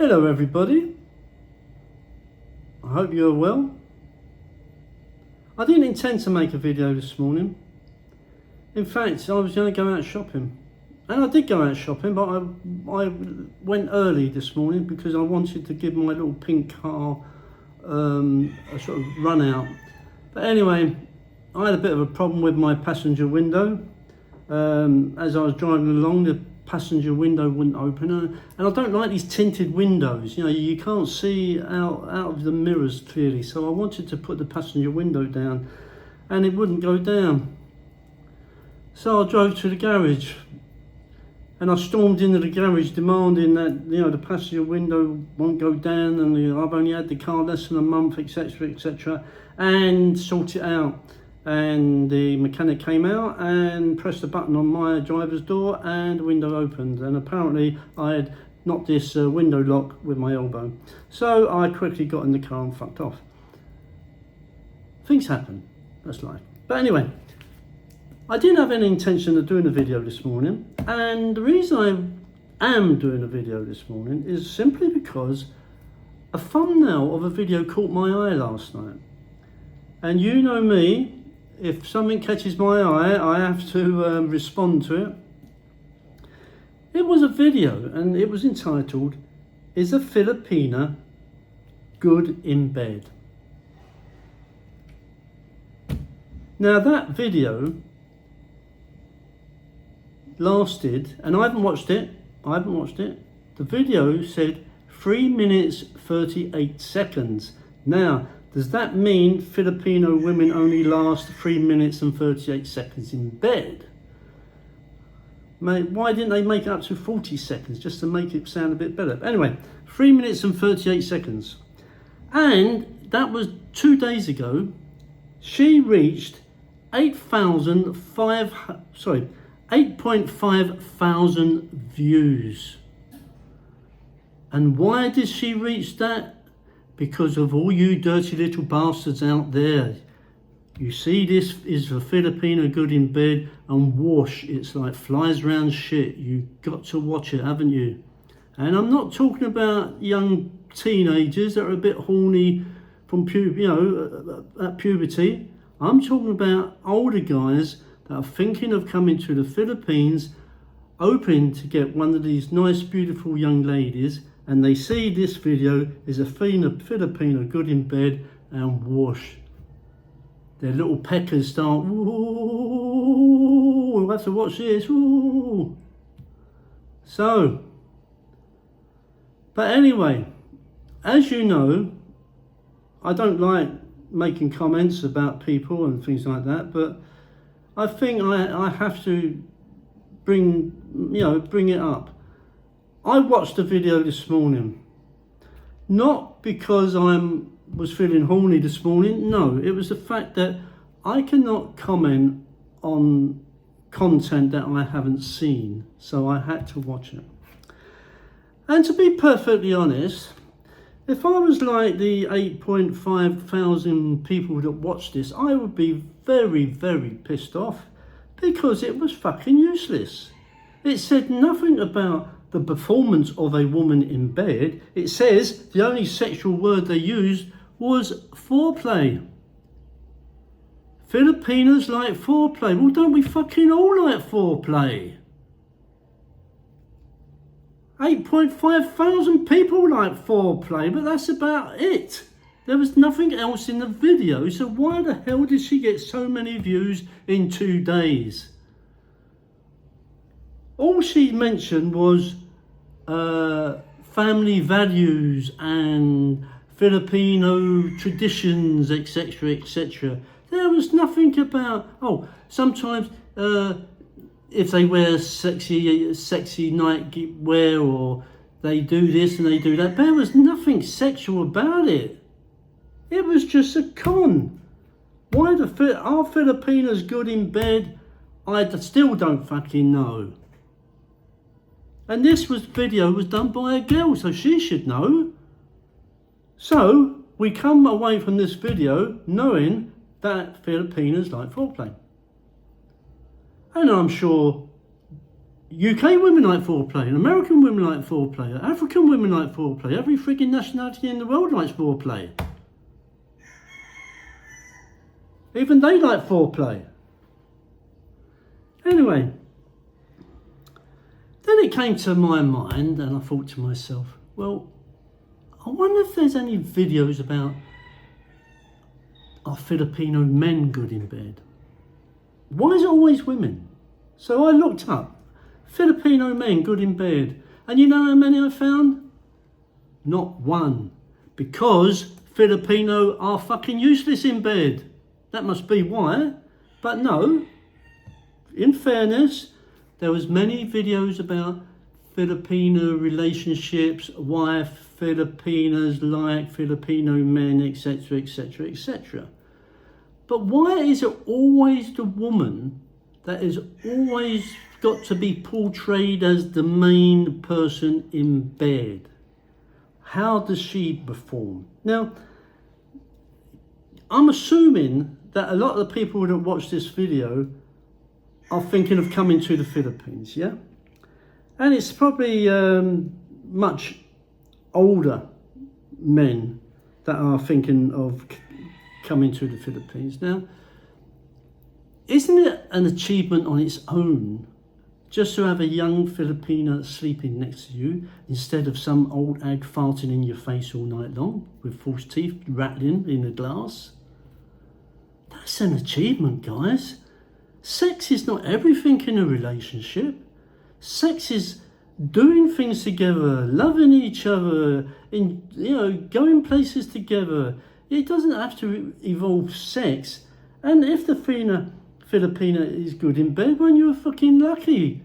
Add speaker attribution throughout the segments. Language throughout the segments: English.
Speaker 1: Hello everybody, I hope you're well. I didn't intend to make a video this morning. In fact, I was going to go out shopping, and I did go out shopping, but I went early this morning because I wanted to give my little pink car a sort of run out. But anyway, I had a bit of a problem with my passenger window. As I was driving along, the passenger window wouldn't open, and I don't like these tinted windows. You know, you can't see out of the mirrors clearly, so I wanted to put the passenger window down and it wouldn't go down. So I drove to the garage and I stormed into the garage demanding that, you know, the passenger window won't go down, and I've only had the car less than a month, etc, etc, and sort it out. And the mechanic came out and pressed the button on my driver's door and the window opened, and apparently I had knocked this window lock with my elbow. So I quickly got in the car and fucked off. Things happen, that's life. But anyway, I didn't have any intention of doing a video this morning, and the reason I am doing a video this morning is simply because a thumbnail of a video caught my eye last night. And you know me, if something catches my eye, I have to respond to it. It was a video and it was entitled, "Is a Filipina good in bed?" Now that video lasted, and I haven't watched it, the video said 3 minutes 38 seconds. Now, does that mean Filipino women only last 3 minutes and 38 seconds in bed? Why didn't they make it up to 40 seconds just to make it sound a bit better? Anyway, 3 minutes and 38 seconds. And that was 2 days ago. She reached 8.5 thousand views. And why did she reach that? Because of all you dirty little bastards out there. You see, this is a Filipina good in bed, and whoosh, it's like flies round shit. You got to watch it, haven't you? And I'm not talking about young teenagers that are a bit horny from at puberty. I'm talking about older guys that are thinking of coming to the Philippines, hoping to get one of these nice, beautiful young ladies, and they see this video is a Filipina good in bed, and whoosh, their little peckers start, ooh, we'll have to watch this, ooh. So, but anyway, as you know, I don't like making comments about people and things like that, but I think I have to bring it up. I watched the video this morning, not because I was feeling horny this morning. No, it was the fact that I cannot comment on content that I haven't seen, so I had to watch it. And to be perfectly honest, if I was like the 8.5 thousand people that watched this, I would be very, very pissed off, because it was fucking useless. It said nothing about the performance of a woman in bed. It says the only sexual word they used was foreplay. Filipinos like foreplay. Well, don't we fucking all like foreplay? 8.5 thousand people like foreplay, but that's about it. There was nothing else in the video, so why the hell did she get so many views in 2 days? All she mentioned was family values and Filipino traditions, etc, etc. There was nothing about, oh, sometimes if they wear sexy night wear, or they do this and they do that. There was nothing sexual about it. It was just a con. Why are Filipinos good in bed? I still don't fucking know. And this video was done by a girl, so she should know. So we come away from this video knowing that Filipinos like foreplay. And I'm sure UK women like foreplay, and American women like foreplay, African women like foreplay, every freaking nationality in the world likes foreplay. Even they like foreplay. Anyway, then it came to my mind and I thought to myself, well, I wonder if there's any videos about are Filipino men good in bed? Why is it always women? So I looked up Filipino men good in bed, and you know how many I found? Not one. Because Filipino are fucking useless in bed. That must be why. But no, in fairness, there was many videos about Filipino relationships, why Filipinas like Filipino men, etc, etc, etc. But why is it always the woman that is always got to be portrayed as the main person in bed? How does she perform? Now, I'm assuming that a lot of the people that watch this video are thinking of coming to the Philippines, yeah? And it's probably much older men that are thinking of coming to the Philippines. Now, isn't it an achievement on its own just to have a young Filipina sleeping next to you instead of some old hag farting in your face all night long with false teeth rattling in the glass? That's an achievement, guys. Sex is not everything in a relationship. Sex is doing things together, loving each other, going places together. It doesn't have to involve sex. And if the Filipina is good in bed, when you're fucking lucky.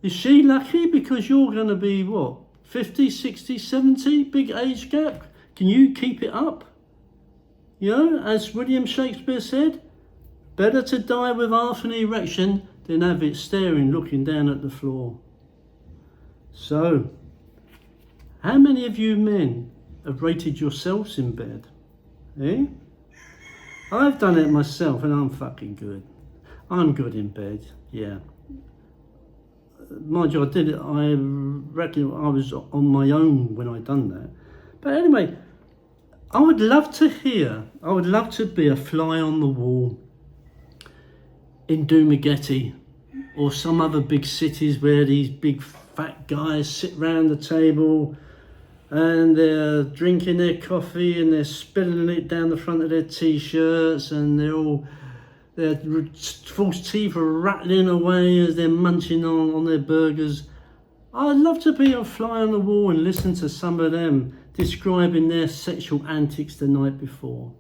Speaker 1: Is she lucky because you're going to be, what, 50, 60, 70, big age gap? Can you keep it up? You know, as William Shakespeare said, better to die with half an erection than have it staring, looking down at the floor. So, how many of you men have rated yourselves in bed? Eh? I've done it myself and I'm fucking good. I'm good in bed, yeah. Mind you, I did it, I reckon I was on my own when I done that. But anyway, I would love to be a fly on the wall in Dumaguete or some other big cities where these big fat guys sit round the table and they're drinking their coffee and they're spilling it down the front of their t-shirts and their false teeth are rattling away as they're munching on their burgers. I'd love to be a fly on the wall and listen to some of them describing their sexual antics the night before.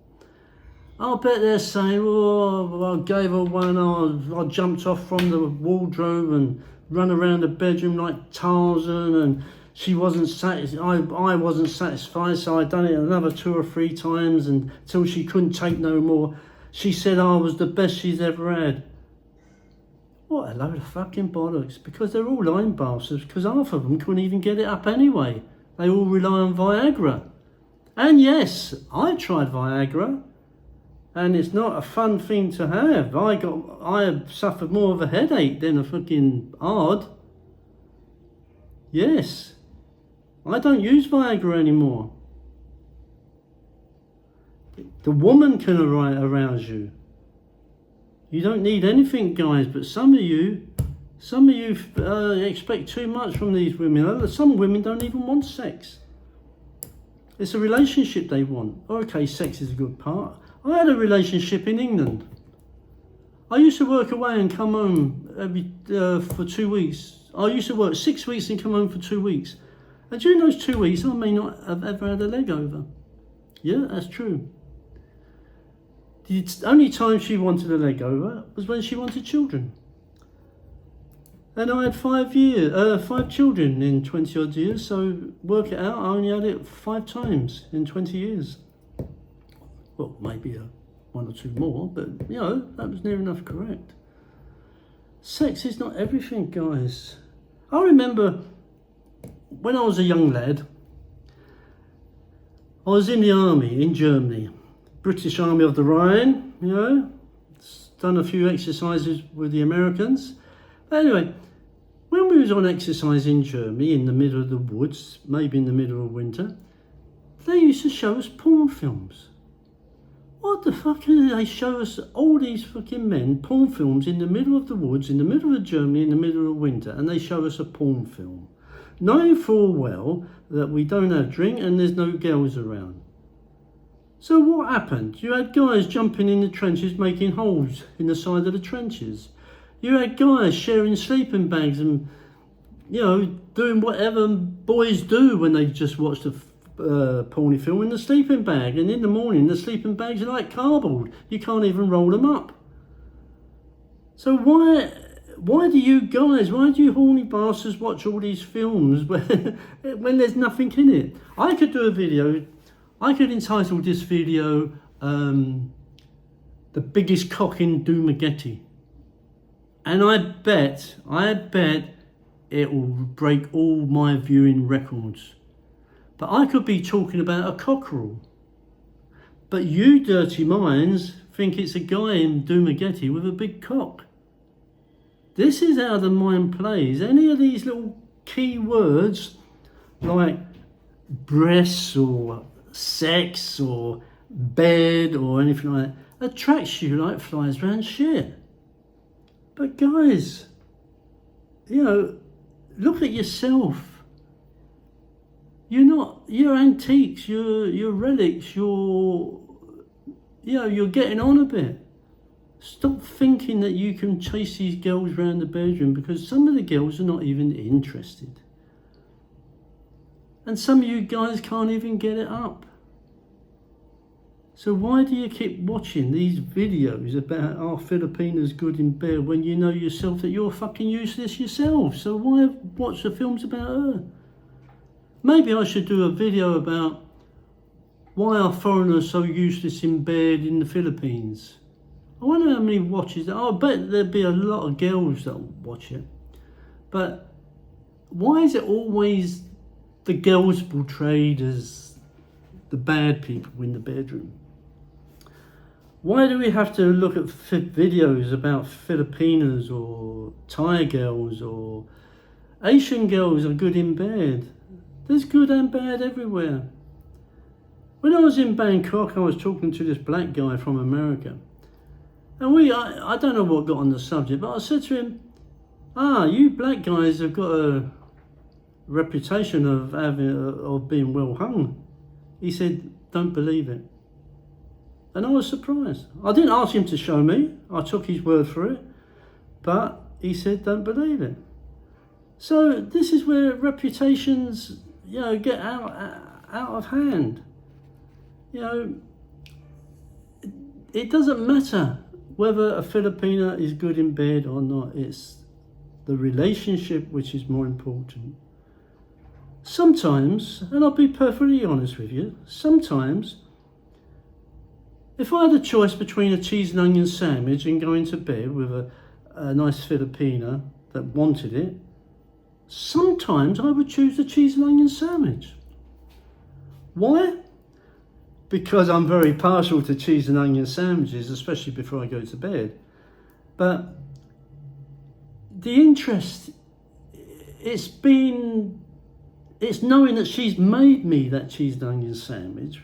Speaker 1: I'll bet they're saying, oh, I gave her one, I jumped off from the wardrobe and run around the bedroom like Tarzan, and she wasn't satisfied, I wasn't satisfied, so I done it another 2 or 3 times until she couldn't take no more. She said I was the best she's ever had. What a load of fucking bollocks, because they're all lying bastards, because half of them couldn't even get it up anyway. They all rely on Viagra. And yes, I tried Viagra, and it's not a fun thing to have. I suffered more of a headache than a fucking hard. Yes, I don't use Viagra anymore. The woman can arouse you. You don't need anything, guys, but some of you expect too much from these women. Some women don't even want sex. It's a relationship they want. Okay, sex is a good part. I had a relationship in England. I used to work away and come home for 2 weeks. I used to work 6 weeks and come home for 2 weeks. And during those 2 weeks, I may not have ever had a leg over. Yeah, that's true. The only time she wanted a leg over was when she wanted children. And I had 5 children in 20 odd years, so work it out, I only had it 5 times in 20 years. Well, maybe 1 or 2 more, but that was near enough correct. Sex is not everything, guys. I remember when I was a young lad, I was in the army in Germany, British Army of the Rhine, done a few exercises with the Americans. But anyway, when we was on exercise in Germany, in the middle of the woods, maybe in the middle of winter, they used to show us porn films. What the fuck is they show us all these fucking men, porn films in the middle of the woods, in the middle of Germany, in the middle of winter, and they show us a porn film, knowing full well that we don't have drink and there's no girls around. So what happened? You had guys jumping in the trenches, making holes in the side of the trenches. You had guys sharing sleeping bags and, you know, doing whatever boys do when they just watch a porny film in the sleeping bag. And in the morning, the sleeping bags are like cardboard. You can't even roll them up. So why do you guys, why do you horny bastards watch all these films when there's nothing in it? I could do a video. I could entitle this video, The Biggest Cock in Dumagetti. And I bet it will break all my viewing records. But I could be talking about a cockerel. But you dirty minds think it's a guy in Dumagetti with a big cock. This is how the mind plays. Any of these little key words like breasts or sex or bed or anything like that attracts you like flies round shit. But guys, you know, look at yourself. You're antiques, you're relics, you're getting on a bit. Stop thinking that you can chase these girls around the bedroom, because some of the girls are not even interested. And some of you guys can't even get it up. So why do you keep watching these videos about our Filipina's good in bed when you know yourself that you're fucking useless yourself? So why watch the films about her? Maybe I should do a video about why are foreigners so useless in bed in the Philippines. I wonder how many watches. I bet there'd be a lot of girls that watch it. But why is it always the girls portrayed as the bad people in the bedroom? Why do we have to look at videos about Filipinas or Thai girls or Asian girls are good in bed? There's good and bad everywhere. When I was in Bangkok, I was talking to this black guy from America. And I don't know what got on the subject, but I said to him, you black guys have got a reputation of being well hung. He said, don't believe it. And I was surprised. I didn't ask him to show me. I took his word for it. But he said, don't believe it. So this is where reputations, get out of hand. It doesn't matter whether a Filipina is good in bed or not. It's the relationship which is more important. Sometimes, and I'll be perfectly honest with you, sometimes if I had a choice between a cheese and onion sandwich and going to bed with a nice Filipina that wanted it, sometimes I would choose the cheese and onion sandwich. Why? Because I'm very partial to cheese and onion sandwiches, especially before I go to bed. But the interest, it's knowing that she's made me that cheese and onion sandwich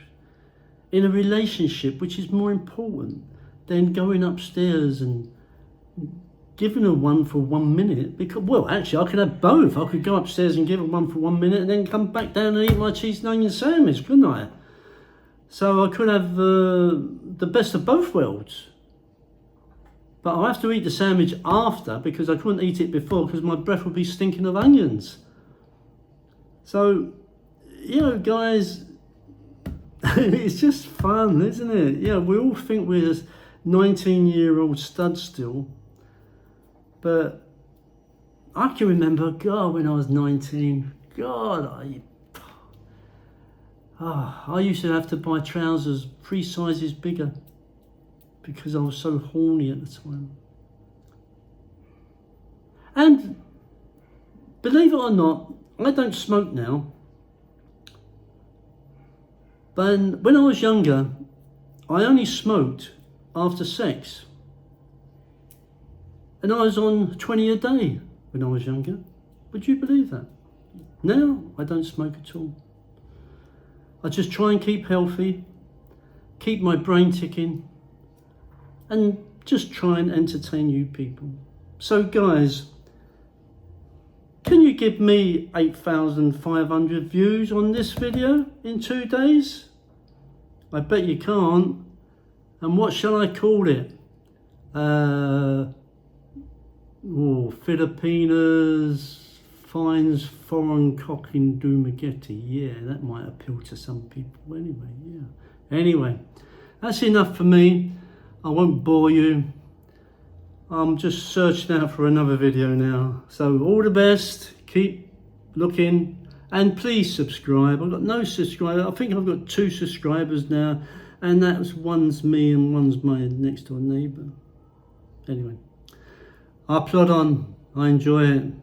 Speaker 1: in a relationship which is more important than going upstairs and giving her one for 1 minute. Because, well, actually, I could have both. I could go upstairs and give her one for 1 minute and then come back down and eat my cheese and onion sandwich, couldn't I? So I could have the best of both worlds. But I'll have to eat the sandwich after, because I couldn't eat it before because my breath would be stinking of onions. So, guys, it's just fun, isn't it? We all think we're 19-year-old studs still. But I can remember, God, when I was 19, God, I used to have to buy trousers 3 sizes bigger because I was so horny at the time. And believe it or not, I don't smoke now. But when I was younger, I only smoked after sex. And I was on 20 a day when I was younger. Would you believe that? Now, I don't smoke at all. I just try and keep healthy, keep my brain ticking, and just try and entertain you people. So guys, can you give me 8,500 views on this video in 2 days? I bet you can't. And what shall I call it? Filipinas finds foreign cock in Dumaguete. Yeah, that might appeal to some people anyway, yeah. Anyway, that's enough for me. I won't bore you. I'm just searching out for another video now. So all the best, keep looking, and please subscribe. I've got no subscribers. I think I've got 2 subscribers now, and one's me and one's my next door neighbour. Anyway, I plod on. I enjoy it.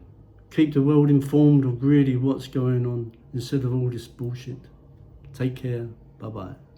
Speaker 1: Keep the world informed of really what's going on instead of all this bullshit. Take care. Bye-bye.